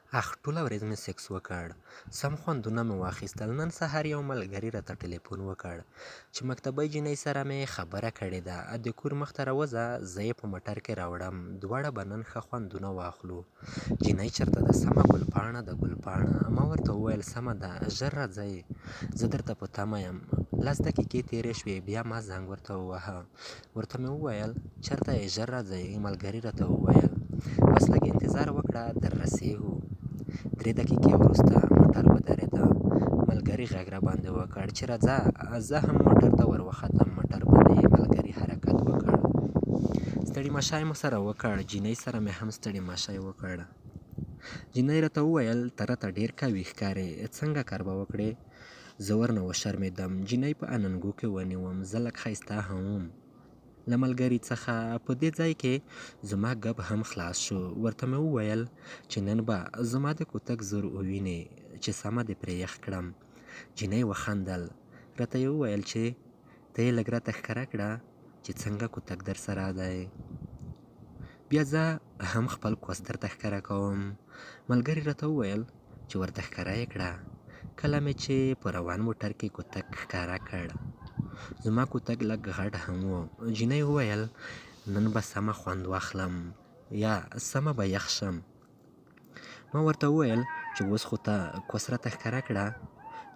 اخ ټوله ورځ مې سیکس وکړ، سم خوندونه مې واخیستل. نن سهار یو ملګري راته ټلیفون وکړ چې مکتبۍ جینۍ سره مې خبره کړې ده، د کور مخ ته راوځه، زه یې په موټر کې راوړم، دواړه به نن ښه خوندونه واخلو. جینۍ چېرته ده؟ سمه ګلپاڼه ده ګلپاڼه. ما ورته وویل سمه ده، ژر راځئ، زه درته په تمه یم. 10 دقیقې تېرې شوې، بیا ما زنګ ورته وواهه، ورته مې وویل چېرته یې، ژر راځئ. ملګري راته وویل بس لږ انتظار وکړه در رسېږو. 3 دقیقې وروسته موټر ودرېده. ملګري غږ راباندې وکړ چې راځه. زه هم موټر ته ور وختم. موټر باندې ملګري حرکت وکړ. ستړي مشی مو سره وکړ، جینۍ سره مې هم ستړي مشی وکړ. جینۍ راته وویل ته راته ډېر قوي ښکارې، څنګه کار به وکړې؟ زه ورنه وشرمېدم. جینۍ په اننګو کې ونیوم، زه لږ ښایسته هم وم له ملګري څخه. په دې ځای کې زما ګپ هم خلاص شو. ورته مې وویل چې نن به زما د کوتک زور ووینې چې سمه دې پرې یخ کړم. جینۍ وخندل، راته یې وویل چې ته یې لږ راته ښکاره کړه چې څنګه کوتک در سره دی. بیا زه هم خپل کوس درته ښکاره کوم. ملګري راته وویل چې ورته ښکاره یې کړه. کله مې چې په روان موټر کې کوتک ښکاره کړ، زما کوتک لږ غټ هم و. جینۍ وویل نن به سمه خوند واخلم یا سمه به یخ شم. ما ورته وویل چې اوس خو ته کوس راته ښکاره کړه.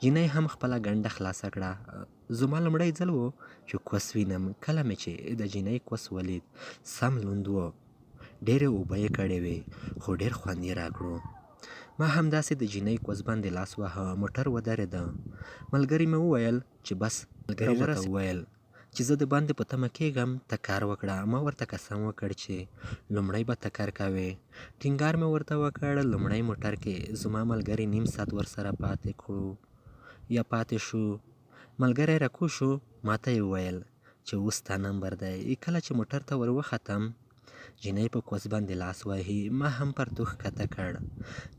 جینۍ هم خپله ګنډه خلاصه کړه. زما لومړی ځل و چې کوس وینم. کله مې چې د جینۍ کوس ولید، سم لوند و، ډېرې اوبه یې کړې وې، خو ډېر خوند یې راکړو. ما همداسې د جینۍ کوس باندې لاس واهه. موټر ودرېده. ملګري مې وویل چې بس راته وویل چې زه د باندې په تمه کېږم، ته کار وکړه. ما ورته قسم وکړ چې لومړی به ته کار کوې. ټینګار مې ورته وکړ. لومړی موټر کې زما ملګري نیم ساعت ورسره پاتې شو. ملګری راکوز شو. ما ته یې وویل چې اوس ستا نمبر دی. کله چې موټر ته ور وختم، جینۍ په کوس باندې لاس وهي. ما هم پرتوګ ښکته کړ.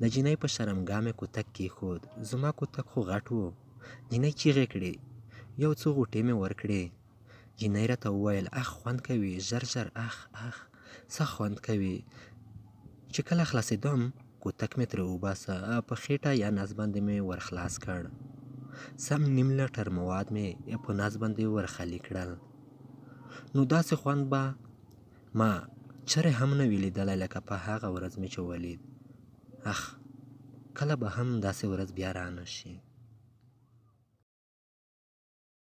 د جینۍ په شرمګاه مې کوتک کېښود. زما کوتک خو غټ و. جینۍ چیغې کړې، یو څو غوټې مې ورکړې. جینۍ راته وویل اخ خوند کوي، ژر ژر، اخ څه خوند کوي. چې کله خلاصېدم، کوتک مې ترې وباسه، په خېټه یا نس باندې مې ور خلاص کړ. سم نیم لیټر مواد مې په نس باندې ور خالي کړل. نو داسې خوند به ما چرې هم نه وي لیدلی لکه په هغه ورځ مې چې ولید. اخ کله به هم داسې ورځ بیا را نه شي.